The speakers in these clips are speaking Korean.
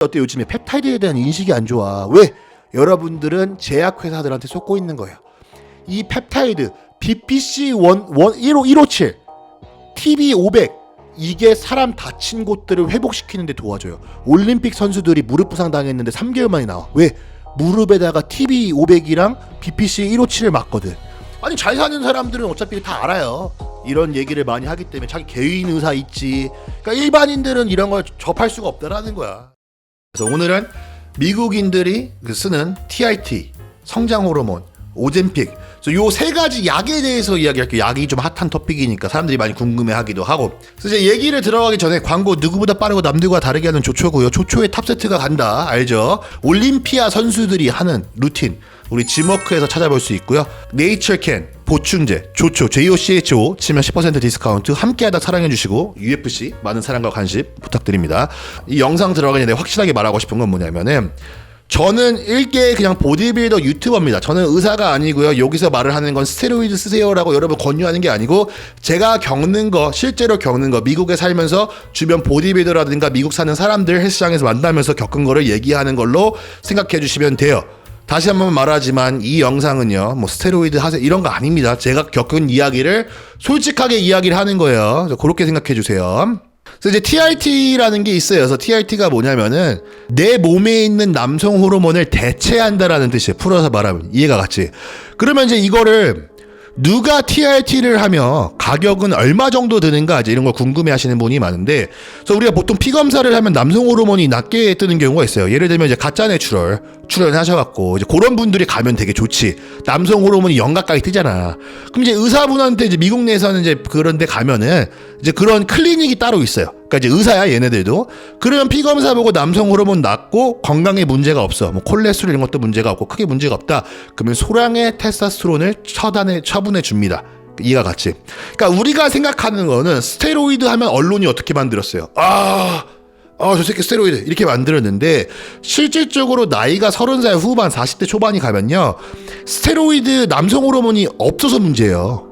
어때? 요즘에 펩타이드에 대한 인식이 안 좋아. 왜? 여러분들은 제약회사들한테 속고 있는 거예요. 이 펩타이드 BPC 157, TB 500 이게 사람 다친 곳들을 회복시키는데 도와줘요. 올림픽 선수들이 무릎 부상 당했는데 3개월 만에 나와. 왜? 무릎에다가 TB 500이랑 BPC 157을 맞거든. 아니 잘 사는 사람들은 어차피 다 알아요. 이런 얘기를 많이 하기 때문에 자기 개인 의사 있지. 그러니까 일반인들은 이런 걸 접할 수가 없다라는 거야. 그래서 오늘은 미국인들이 쓰는 TRT, 성장 호르몬, 오젬픽, 요 세 가지 약에 대해서 이야기할게요. 약이 좀 핫한 토픽이니까 사람들이 많이 궁금해하기도 하고. 그래서 이제 얘기를 들어가기 전에 광고 누구보다 빠르고 남들과 다르게 하는 조초고요. 조초에 탑세트가 간다. 알죠? 올림피아 선수들이 하는 루틴 우리 지머크에서 찾아볼 수 있고요. 네이처캔 보충제 조초 JOCHO 치면 10% 디스카운트 함께하다 사랑해주시고 UFC 많은 사랑과 관심 부탁드립니다. 이 영상 들어가기 전에 확실하게 말하고 싶은 건 뭐냐면은 저는 일개 그냥 보디빌더 유튜버입니다. 저는 의사가 아니고요. 여기서 말을 하는 건 스테로이드 쓰세요라고 여러분 권유하는 게 아니고 제가 겪는 거, 실제로 겪는 거, 미국에 살면서 주변 보디빌더라든가 미국 사는 사람들 헬스장에서 만나면서 겪은 거를 얘기하는 걸로 생각해 주시면 돼요. 다시 한번 말하지만 이 영상은요, 뭐 스테로이드 하세요 이런 거 아닙니다. 제가 겪은 이야기를 솔직하게 이야기를 하는 거예요. 그렇게 생각해 주세요. 그래서 이제 TRT라는 게 있어요. 그래서 TRT가 뭐냐면은 내 몸에 있는 남성 호르몬을 대체한다라는 뜻이에요. 풀어서 말하면 이해가 갔지? 그러면 이제 이거를 누가 TRT를 하며 가격은 얼마 정도 드는가 이제 이런 걸 궁금해하시는 분이 많은데, 그래서 우리가 보통 피 검사를 하면 남성 호르몬이 낮게 뜨는 경우가 있어요. 예를 들면 이제 가짜 내추럴 출연하셔갖고 이제 그런 분들이 가면 되게 좋지. 남성 호르몬이 0 가까이 뜨잖아. 그럼 이제 의사분한테 이제 미국 내에서는 이제 그런데 가면은 이제 그런 클리닉이 따로 있어요. 그러니까 이제 의사야 얘네들도. 그러면 피 검사 보고 남성 호르몬 낮고 건강에 문제가 없어. 뭐 콜레스테롤 이런 것도 문제가 없고 크게 문제가 없다. 그러면 소량의 테스토스테론을 처분해 줍니다. 이가 같이. 그러니까 우리가 생각하는 거는 스테로이드 하면 언론이 어떻게 만들었어요? 저 새끼 스테로이드 이렇게 만들었는데 실질적으로 나이가 30살 후반 40대 초반이 가면요 스테로이드 남성 호르몬이 없어서 문제예요.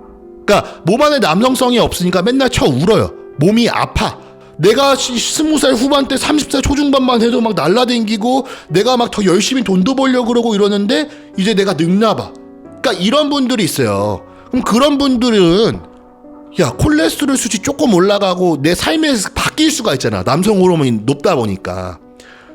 그러니까 몸 안에 남성성이 없으니까 맨날 울어요. 몸이 아파. 내가 20살 후반 때 30살 초중반만 해도 막 날라댕기고 내가 막 더 열심히 돈도 벌려고 그러고 이러는데 이제 내가 늙나 봐. 그러니까 이런 분들이 있어요. 그럼 그런 분들은 야 콜레스테롤 수치 조금 올라가고 내 삶에서 바뀔 수가 있잖아. 남성 호르몬이 높다 보니까.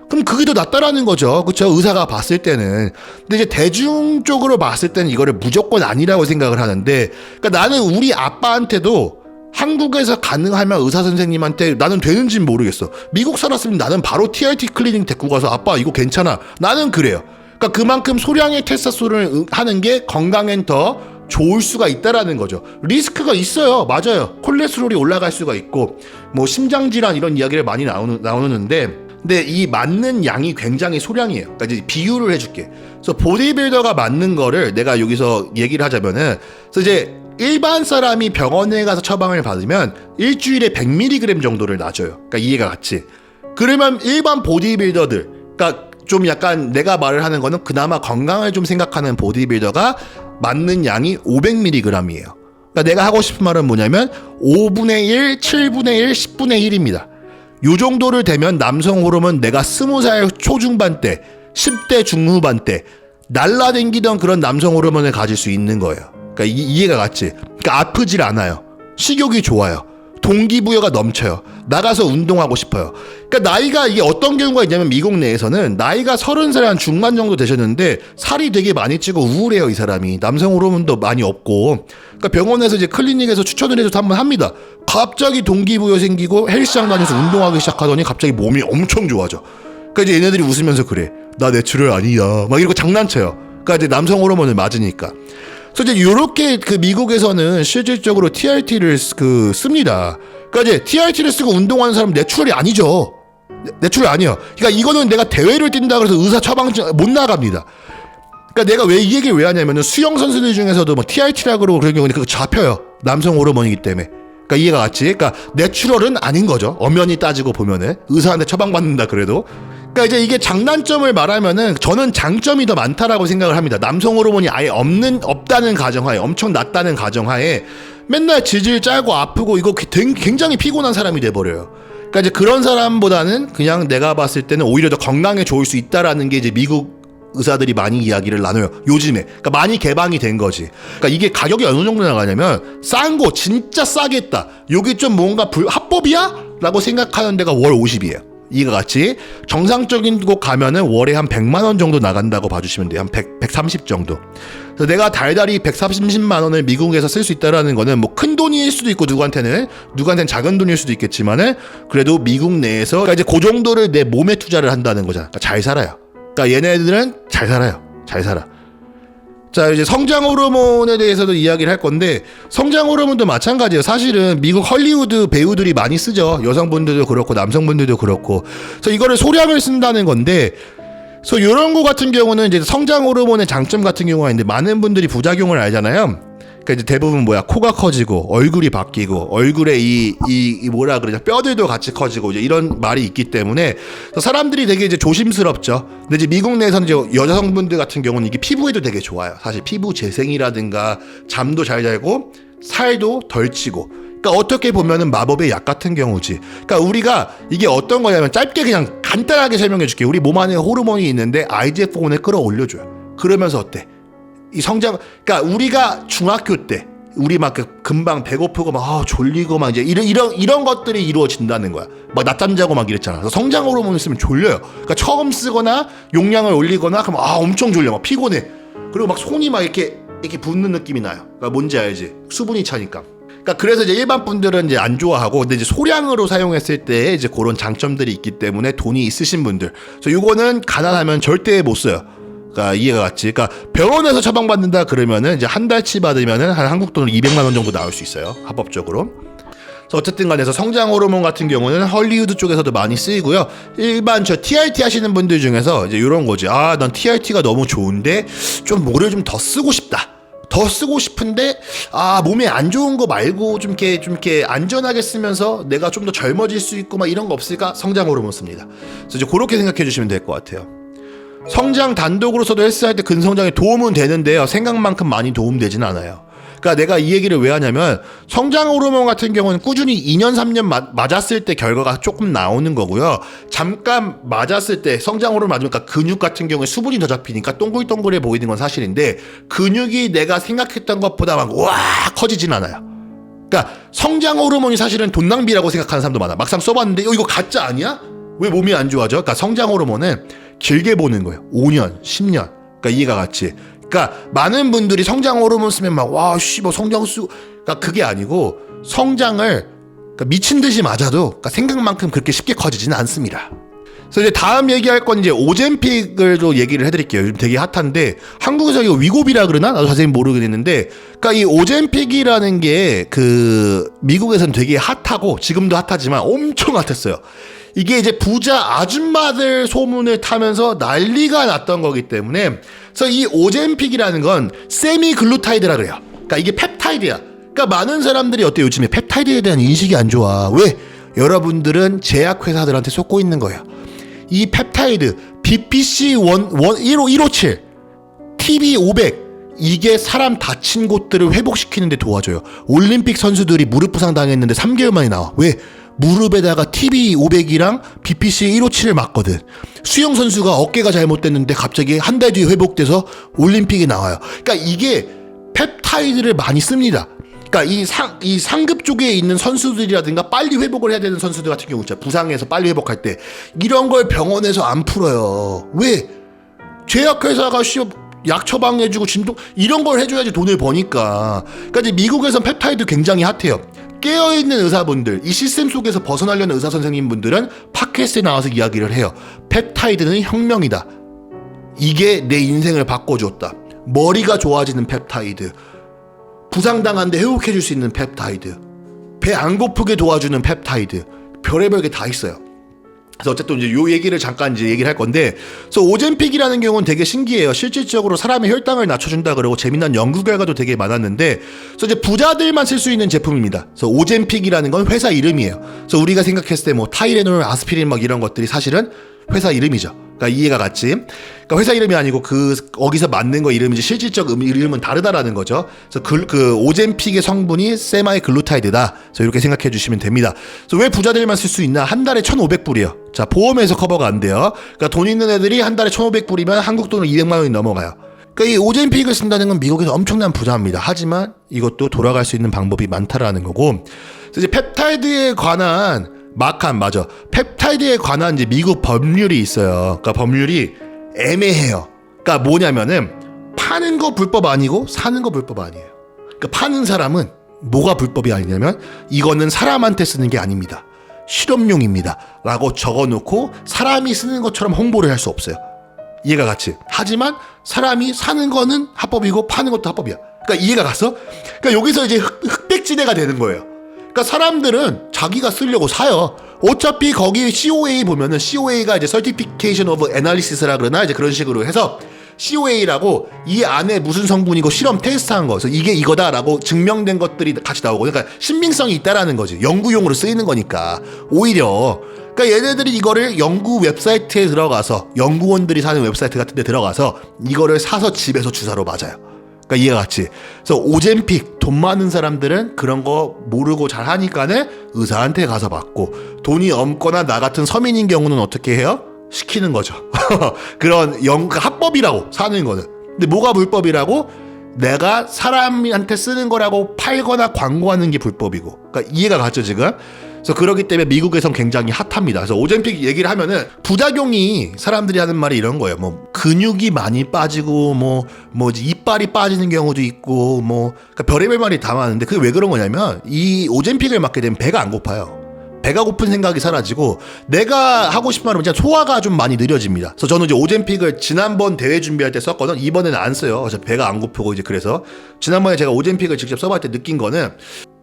그럼 그게 더 낫다라는 거죠. 그쵸? 의사가 봤을 때는. 근데 이제 대중적으로 봤을 때는 이거를 무조건 아니라고 생각을 하는데, 그러니까 나는 우리 아빠한테도 한국에서 가능하면 의사 선생님한테 나는 되는지는 모르겠어. 미국 살았으면 나는 바로 TRT 클리닉 데리고 가서 아빠 이거 괜찮아. 나는 그래요. 그러니까 그만큼 소량의 테스토스테론을 하는 게 건강엔 더 좋을 수가 있다라는 거죠. 리스크가 있어요. 맞아요. 콜레스테롤이 올라갈 수가 있고 뭐 심장질환 이런 이야기를 많이 나오는데 근데 이 맞는 양이 굉장히 소량이에요. 그러니까 이제 비유를 해줄게. 그래서 보디빌더가 맞는 거를 내가 여기서 얘기를 하자면은 그래서 이제 일반 사람이 병원에 가서 처방을 받으면 일주일에 100mg 정도를 놔줘요. 그러니까 이해가 갔지? 그러면 일반 보디빌더들, 그러니까 좀 약간 내가 말을 하는 거는 그나마 건강을 좀 생각하는 보디빌더가 맞는 양이 500mg이에요. 그러니까 내가 하고 싶은 말은 뭐냐면 5분의 1, 7분의 1, 10분의 1입니다. 요 정도를 되면 남성 호르몬 내가 20살 초중반 때, 10대 중후반 때 날라댕기던 그런 남성 호르몬을 가질 수 있는 거예요. 그러니까 이해가 갔지? 그러니까 아프질 않아요. 식욕이 좋아요. 동기부여가 넘쳐요. 나가서 운동하고 싶어요. 그러니까 나이가 이게 어떤 경우가 있냐면 미국 내에서는 나이가 30살 한 중반 정도 되셨는데 살이 되게 많이 찌고 우울해요. 이 사람이. 남성 호르몬도 많이 없고. 그러니까 병원에서 이제 클리닉에서 추천을 해줘서 한번 합니다. 갑자기 동기부여 생기고 헬스장 다녀서 운동하기 시작하더니 갑자기 몸이 엄청 좋아져. 그러니까 이제 얘네들이 웃으면서 그래. 나 내추럴 아니야. 막 이러고 장난쳐요. 그러니까 이제 남성 호르몬을 맞으니까. 그래서 이제 요렇게 그 미국에서는 실질적으로 TRT를 씁니다. 그러니까 이제 TRT를 쓰고 운동하는 사람은 내추럴이 아니죠. 내추럴 아니에요. 그러니까 이거는 내가 대회를 뛴다 그래서 의사 처방증 못 나갑니다. 그러니까 내가 왜 이 얘기를 왜 하냐면은 수영 선수들 중에서도 뭐 TRT라고 그러고 그런 경우는 그거 잡혀요. 남성 호르몬이기 때문에. 그러니까 이해가 갔지? 그러니까 내추럴은 아닌 거죠. 엄연히 따지고 보면은 의사한테 처방받는다 그래도. 그러니까 이제 이게 장단점을 말하면은 저는 장점이 더 많다라고 생각을 합니다. 남성 호르몬이 아예 없다는 가정하에, 엄청 낮다는 가정하에 맨날 질질 짜고 아프고 이거 굉장히 피곤한 사람이 돼버려요. 그러니까 이제 그런 사람보다는 그냥 내가 봤을 때는 오히려 더 건강에 좋을 수 있다라는 게 이제 미국 의사들이 많이 이야기를 나눠요. 요즘에. 그러니까 많이 개방이 된 거지. 그러니까 이게 가격이 어느 정도 나가냐면 싼 거 진짜 싸게 했다. 여기 좀 뭔가 합법이야? 라고 생각하는 데가 월 50이에요. 이거 같이 정상적인 곳 가면은 월에 한 100만 원 정도 나간다고 봐주시면 돼요. 한 130 정도. 그래서 내가 달달이 130만 원을 미국에서 쓸 수 있다라는 거는 뭐 큰 돈일 수도 있고 누구한테는 작은 돈일 수도 있겠지만은 그래도 미국 내에서 그러니까 이제 그 정도를 내 몸에 투자를 한다는 거잖아. 그러니까 잘 살아요. 그러니까 얘네들은 잘 살아요. 잘 살아. 자, 이제 성장 호르몬에 대해서도 이야기를 할 건데 성장 호르몬도 마찬가지예요. 사실은 미국 헐리우드 배우들이 많이 쓰죠. 여성분들도 그렇고 남성분들도 그렇고. 그래서 이거를 소량을 쓴다는 건데 그래서 이런 거 같은 경우는 이제 성장 호르몬의 장점 같은 경우가 있는데 많은 분들이 부작용을 알잖아요. 그러니까 이제 대부분 뭐야, 코가 커지고 얼굴이 바뀌고 얼굴에 이 뭐라 그러냐, 뼈들도 같이 커지고 이제 이런 말이 있기 때문에 사람들이 되게 이제 조심스럽죠. 근데 이제 미국 내에서는 이제 여성분들 같은 경우는 이게 피부에도 되게 좋아요. 사실 피부 재생이라든가 잠도 잘 자고 살도 덜 찌고. 그러니까 어떻게 보면은 마법의 약 같은 경우지. 그러니까 우리가 이게 어떤 거냐면 짧게 그냥 간단하게 설명해 줄게요. 우리 몸 안에 호르몬이 있는데 IGF-1을 끌어올려줘요. 그러면서 어때? 이 성장, 그러니까 우리가 중학교 때 우리 막 금방 배고프고 막 졸리고 막 이제 이런 것들이 이루어진다는 거야. 막 낮잠 자고 막 이랬잖아. 그래서 성장 호르몬을 쓰면 졸려요. 그러니까 처음 쓰거나 용량을 올리거나 그러면 엄청 졸려, 막 피곤해. 그리고 막 손이 막 이렇게 붓는 느낌이 나요. 그러니까 뭔지 알지? 수분이 차니까. 그러니까 그래서 이제 일반 분들은 이제 안 좋아하고, 근데 이제 소량으로 사용했을 때 이제 그런 장점들이 있기 때문에 돈이 있으신 분들, 그래서 요거는 가난하면 절대 못 써요. 그러니까 이해가 갔지. 그러니까 병원에서 처방받는다 그러면은 이제 한 달치 받으면은 한 한국 돈으로 200만 원 정도 나올 수 있어요. 합법적으로. 그래서 어쨌든 간에 성장 호르몬 같은 경우는 헐리우드 쪽에서도 많이 쓰이고요. 일반 TRT 하시는 분들 중에서 이제 이런 거지. 난 TRT가 너무 좋은데 좀 뭐를 좀 더 쓰고 싶다. 더 쓰고 싶은데 몸에 안 좋은 거 말고 좀 이렇게 안전하게 쓰면서 내가 좀 더 젊어질 수 있고 막 이런 거 없을까? 성장 호르몬 씁니다. 그래서 이제 그렇게 생각해 주시면 될 것 같아요. 성장 단독으로서도 헬스할 때 근성장에 도움은 되는데요. 생각만큼 많이 도움되진 않아요. 그러니까 내가 이 얘기를 왜 하냐면 성장 호르몬 같은 경우는 꾸준히 2년 3년 맞았을 때 결과가 조금 나오는 거고요. 잠깐 맞았을 때 성장 호르몬 맞으니까 근육 같은 경우에 수분이 더 잡히니까 동글동글해 보이는 건 사실인데 근육이 내가 생각했던 것보다 막 와 커지진 않아요. 그러니까 성장 호르몬이 사실은 돈 낭비라고 생각하는 사람도 많아. 막상 써봤는데 이거 가짜 아니야? 왜 몸이 안 좋아져? 그러니까 성장 호르몬은 길게 보는 거예요. 5년, 10년. 그러니까 이해가 갔지. 그러니까 많은 분들이 성장 호르몬 쓰면 막 뭐 성장 쓰고, 그러니까 그게 아니고 성장을 그러니까 미친 듯이 맞아도 그러니까 생각만큼 그렇게 쉽게 커지지는 않습니다. 그래서 이제 다음 얘기할 건 이제 오젬픽을 또 얘기를 해드릴게요. 요즘 되게 핫한데 한국에서 이거 위고비라 그러나? 나도 자세히 모르겠는데, 그러니까 이 오젬픽이라는 게 그 미국에서는 되게 핫하고 지금도 핫하지만 엄청 핫했어요. 이게 이제 부자 아줌마들 소문을 타면서 난리가 났던 거기 때문에, 그래서 이 오젬픽이라는 건 세미글루타이드라 그래요. 그러니까 이게 펩타이드야. 그러니까 많은 사람들이 어때, 요즘에 펩타이드에 대한 인식이 안 좋아. 왜? 여러분들은 제약회사들한테 속고 있는 거예요. 이 펩타이드 BPC 157, TB 500 이게 사람 다친 곳들을 회복시키는 데 도와줘요. 올림픽 선수들이 무릎 부상 당했는데 3개월 만에 나와. 왜? 무릎에다가 TB 500이랑 BPC 157을 맞거든. 수영 선수가 어깨가 잘못됐는데 갑자기 한 달 뒤에 회복돼서 올림픽에 나와요. 그러니까 이게 펩타이드를 많이 씁니다. 그러니까 이 상급 쪽에 있는 선수들이라든가 빨리 회복을 해야 되는 선수들 같은 경우 있잖아. 부상해서 빨리 회복할 때 이런 걸 병원에서 안 풀어요. 왜? 제약회사가 약 처방해주고 진통 이런 걸 해줘야지 돈을 버니까. 그러니까 이제 미국에선 펩타이드 굉장히 핫해요. 깨어있는 의사분들, 이 시스템 속에서 벗어나려는 의사 선생님분들은 팟캐스트에 나와서 이야기를 해요. 펩타이드는 혁명이다. 이게 내 인생을 바꿔줬다. 머리가 좋아지는 펩타이드, 부상당한데 회복해줄 수 있는 펩타이드, 배 안 고프게 도와주는 펩타이드, 별의별 게 다 있어요. 그래서 어쨌든 이제 요 얘기를 잠깐 이제 얘기를 할 건데, 그래서 오젬픽이라는 경우는 되게 신기해요. 실질적으로 사람의 혈당을 낮춰준다 그러고 재미난 연구 결과도 되게 많았는데, 그래서 이제 부자들만 쓸 수 있는 제품입니다. 그래서 오젬픽이라는 건 회사 이름이에요. 그래서 우리가 생각했을 때 뭐 타이레놀, 아스피린 막 이런 것들이 사실은 회사 이름이죠. 그러니까 그러니까 이해가 갔지? 그러니까 회사 이름이 아니고 거기서 만든 거 이름인지 실질적 이름은 다르다라는 거죠. 그래서 그 오젬픽의 성분이 세마이글루타이드다. 그래서 이렇게 생각해 주시면 됩니다. 그래서 왜 부자들만 쓸 수 있나? 한 달에 1,500불이요. 자, 보험에서 커버가 안 돼요. 그러니까 돈 있는 애들이 한 달에 1,500불이면 한국 돈으로 200만 원이 넘어가요. 그러니까 이 오젬픽을 쓴다는 건 미국에서 엄청난 부자입니다. 하지만 이것도 돌아갈 수 있는 방법이 많다라는 거고. 그래서 이제 펩타이드에 관한 펩타이드에 관한 이제 미국 법률이 있어요. 그러니까 법률이 애매해요. 그러니까 뭐냐면은 파는 거 불법 아니고 사는 거 불법 아니에요. 그러니까 파는 사람은 뭐가 불법이 아니냐면 이거는 사람한테 쓰는 게 아닙니다. 실험용입니다. 라고 적어놓고 사람이 쓰는 것처럼 홍보를 할 수 없어요. 이해가 갔지? 하지만 사람이 사는 거는 합법이고 파는 것도 합법이야. 그러니까 이해가 갔어? 그러니까 여기서 이제 흑백지대가 되는 거예요. 그러니까 사람들은 자기가 쓰려고 사요. 어차피 거기 COA 보면은 COA가 이제 Certification of Analysis라 그러나 이제 그런 식으로 해서 COA라고 이 안에 무슨 성분이고 실험 테스트한 거, 그래서 이게 이거다라고 증명된 것들이 같이 나오고, 그러니까 신빙성이 있다라는 거지. 연구용으로 쓰이는 거니까. 오히려 그러니까 얘네들이 이거를 연구 웹사이트에 들어가서 연구원들이 사는 웹사이트 같은 데 들어가서 이거를 사서 집에서 주사로 맞아요. 그러니까 이해가 갔지? 그래서 오젬픽 돈 많은 사람들은 그런 거 모르고 잘 하니까는 의사한테 가서 맞고, 돈이 없거나 나 같은 서민인 경우는 어떻게 해요? 시키는 거죠. 그런 합법이라고 사는 거는. 근데 뭐가 불법이라고? 내가 사람한테 쓰는 거라고 팔거나 광고하는 게 불법이고. 그러니까 이해가 갔죠 지금? 그래서 그렇기 때문에 미국에선 굉장히 핫합니다. 그래서 오젬픽 얘기를 하면은 부작용이 사람들이 하는 말이 이런 거예요. 뭐 근육이 많이 빠지고 뭐지 이빨이 빠지는 경우도 있고 그러니까 별의별 말이 다 많은데 그게 왜 그런 거냐면 이 오젬픽을 맞게 되면 배가 안 고파요. 배가 고픈 생각이 사라지고 내가 하고 싶은 말은 그냥 소화가 좀 많이 느려집니다. 그래서 저는 이제 오젬픽을 지난번 대회 준비할 때 썼거든. 이번에는 안 써요. 그래서 배가 안 고프고 이제 그래서 지난번에 제가 오젬픽을 직접 써볼 때 느낀 거는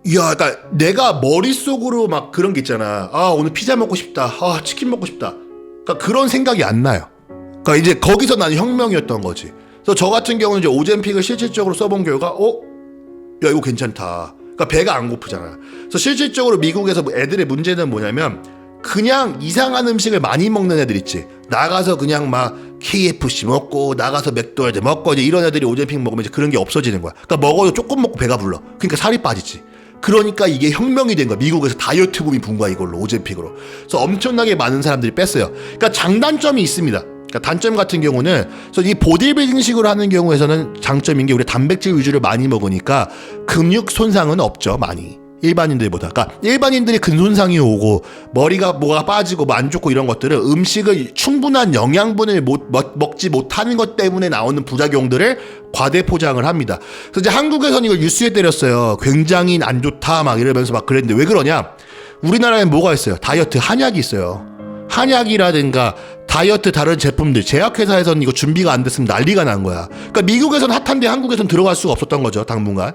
이야, 그러니까 내가 머릿속으로 막 그런 게 있잖아. 아, 오늘 피자 먹고 싶다. 아, 치킨 먹고 싶다. 그러니까 그런 생각이 안 나요. 그러니까 이제 거기서 나는 혁명이었던 거지. 그래서 저 같은 경우는 이제 오젬픽을 실질적으로 써본 결과, 야, 이거 괜찮다. 그러니까 배가 안 고프잖아. 그래서 실질적으로 미국에서 애들의 문제는 뭐냐면 그냥 이상한 음식을 많이 먹는 애들 있지. 나가서 그냥 막 KFC 먹고 나가서 맥도날드 먹고 이제 이런 애들이 오젬픽 먹으면 이제 그런 게 없어지는 거야. 그러니까 먹어도 조금 먹고 배가 불러. 그러니까 살이 빠지지. 그러니까 이게 혁명이 된 거야. 미국에서 다이어트 붐이 분 거야, 이걸로, 오젬픽으로. 그래서 엄청나게 많은 사람들이 뺐어요. 그러니까 장단점이 있습니다. 그러니까 단점 같은 경우는, 그래서 이 보디빌딩식으로 하는 경우에서는 장점인 게 우리 단백질 위주를 많이 먹으니까 근육 손상은 없죠, 많이. 일반인들보다. 그러니까 일반인들이 근손상이 오고 머리가 뭐가 빠지고 안 좋고 이런 것들은 음식을 충분한 영양분을 먹지 못하는 것 때문에 나오는 부작용들을 과대 포장을 합니다. 그래서 이제 한국에서는 이걸 뉴스에 때렸어요. 굉장히 안 좋다 막 이러면서 막 그랬는데 왜 그러냐? 우리나라에 뭐가 있어요? 다이어트 한약이 있어요. 한약이라든가 다이어트 다른 제품들, 제약회사에서는 이거 준비가 안 됐으면 난리가 난 거야. 그러니까 미국에서는 핫한데 한국에서는 들어갈 수가 없었던 거죠, 당분간.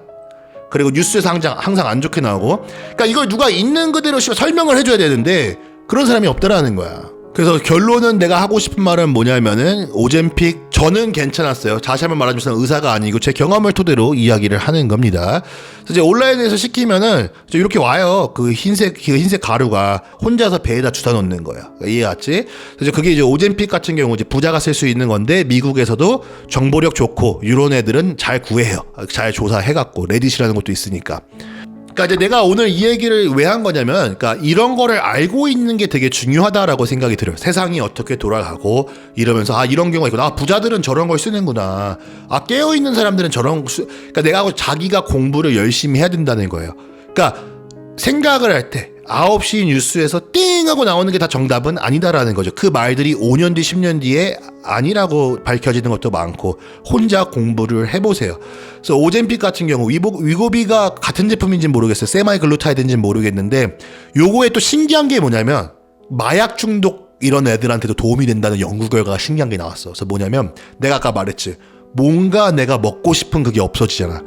그리고 뉴스에서 항상 안 좋게 나오고. 그러니까 이걸 누가 있는 그대로 설명을 해줘야 되는데 그런 사람이 없다라는 거야. 그래서 결론은 내가 하고 싶은 말은 뭐냐면은 오젬픽 저는 괜찮았어요. 다시 한번 말하자면 의사가 아니고 제 경험을 토대로 이야기를 하는 겁니다. 그래서 이제 온라인에서 시키면은 이렇게 와요. 그 흰색 가루가 혼자서 배에다 주사 놓는 거야. 이해갔지? 그래서 그게 이제 오젬픽 같은 경우 이제 부자가 쓸 수 있는 건데 미국에서도 정보력 좋고 이런 애들은 잘 구해요. 잘 조사해갖고 레딧이라는 것도 있으니까. 그러니까 이제 내가 오늘 이 얘기를 왜 한 거냐면, 그러니까 이런 거를 알고 있는 게 되게 중요하다라고 생각이 들어요. 세상이 어떻게 돌아가고 이러면서 이런 경우가 있구나. 부자들은 저런 걸 쓰는구나. 깨어 있는 사람들은 그러니까 내가 자기가 공부를 열심히 해야 된다는 거예요. 그러니까 생각을 할 때 9시 뉴스에서 띵 하고 나오는 게 다 정답은 아니다라는 거죠. 그 말들이 5년 뒤 10년 뒤에 아니라고 밝혀지는 것도 많고 혼자 공부를 해보세요. 그래서 오젬픽 같은 경우 위고비가 같은 제품인지는 모르겠어요. 세마이글루타이드인지는 모르겠는데 요거에 또 신기한 게 뭐냐면 마약 중독 이런 애들한테도 도움이 된다는 연구 결과가 신기한 게 나왔어. 그래서 뭐냐면 내가 아까 말했지. 뭔가 내가 먹고 싶은 그게 없어지잖아.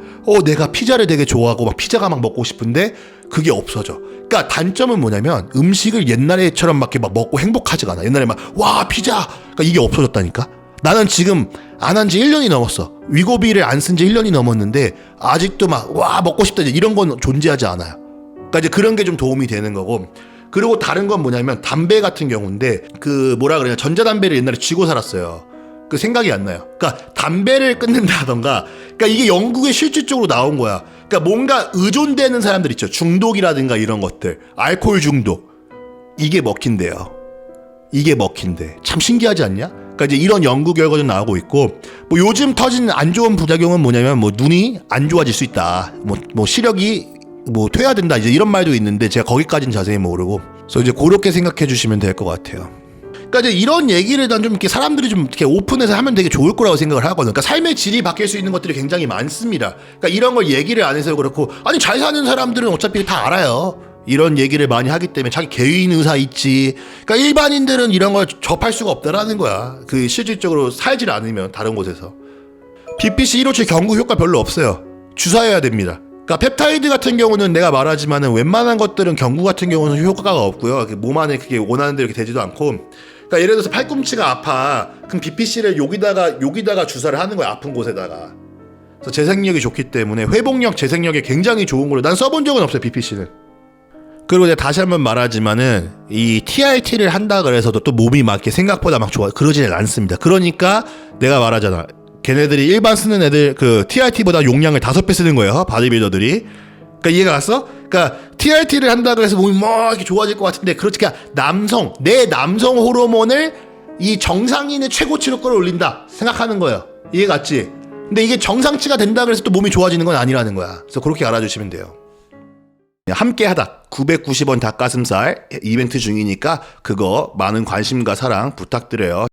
내가 피자를 되게 좋아하고 막 피자가 막 먹고 싶은데 그게 없어져. 그러니까 단점은 뭐냐면 음식을 옛날에처럼 막 먹고 행복하지가 않아. 옛날에 막 와 피자! 그러니까 이게 없어졌다니까? 나는 지금 안 한 지 1년이 넘었어. 위고비를 안 쓴 지 1년이 넘었는데 아직도 막 와 먹고 싶다 이런 건 존재하지 않아요. 그러니까 이제 그런 게 좀 도움이 되는 거고. 그리고 다른 건 뭐냐면 담배 같은 경우인데 그 뭐라 그래야 전자담배를 옛날에 쥐고 살았어요. 그 생각이 안 나요. 그러니까 담배를 끊는다던가 그러니까 이게 영국에 실질적으로 나온 거야. 그러니까 뭔가 의존되는 사람들 있죠. 중독이라든가 이런 것들. 알코올 중독. 이게 먹힌대요. 이게 먹힌대. 참 신기하지 않냐? 그러니까 이제 이런 연구 결과도 나오고 있고 뭐 요즘 터진 안 좋은 부작용은 뭐냐면 뭐 눈이 안 좋아질 수 있다. 뭐 시력이 뭐 퇴화된다 이제 이런 말도 있는데 제가 거기까지는 자세히 모르고 그래서 이제 그렇게 생각해 주시면 될 것 같아요. 그러니까 이제 이런 얘기를 난 좀 이렇게 사람들이 좀 이렇게 오픈해서 하면 되게 좋을 거라고 생각을 하거든요. 그러니까 삶의 질이 바뀔 수 있는 것들이 굉장히 많습니다. 그러니까 이런 걸 얘기를 안 해서 그렇고 아니 잘 사는 사람들은 어차피 다 알아요. 이런 얘기를 많이 하기 때문에 자기 개인 의사 있지. 그러니까 일반인들은 이런 걸 접할 수가 없다라는 거야. 그 실질적으로 살질 않으면 다른 곳에서. BPC 157 경구 효과 별로 없어요. 주사해야 됩니다. 그러니까 펩타이드 같은 경우는 내가 말하지만은 웬만한 것들은 경구 같은 경우는 효과가 없고요. 몸 안에 그게 원하는 대로 이렇게 되지도 않고. 그러니까 예를 들어서 팔꿈치가 아파. 그럼 BPC를 여기다가 주사를 하는 거야. 아픈 곳에다가. 그래서 재생력이 좋기 때문에 회복력, 재생력이 굉장히 좋은 걸로 난 써본 적은 없어요. BPC는. 그리고 내가 다시 한번 말하지만은 이 TRT를 한다 그래서도 또 몸이 막 이렇게 생각보다 막 좋아 그러지는 않습니다. 그러니까 내가 말하잖아. 걔네들이 일반 쓰는 애들 그 TRT보다 용량을 5배 쓰는 거예요. 바디빌더들이. 그러니까 이해가 갔어? 그러니까 TRT를 한다 그래서 몸이 막 이렇게 좋아질 것 같은데 그렇지 그냥 내 남성 호르몬을 이 정상인의 최고치로 끌어올린다 생각하는 거예요. 이해 갔지? 근데 이게 정상치가 된다 그래서 또 몸이 좋아지는 건 아니라는 거야. 그래서 그렇게 알아주시면 돼요. 함께하다 990원 닭가슴살 이벤트 중이니까 그거 많은 관심과 사랑 부탁드려요.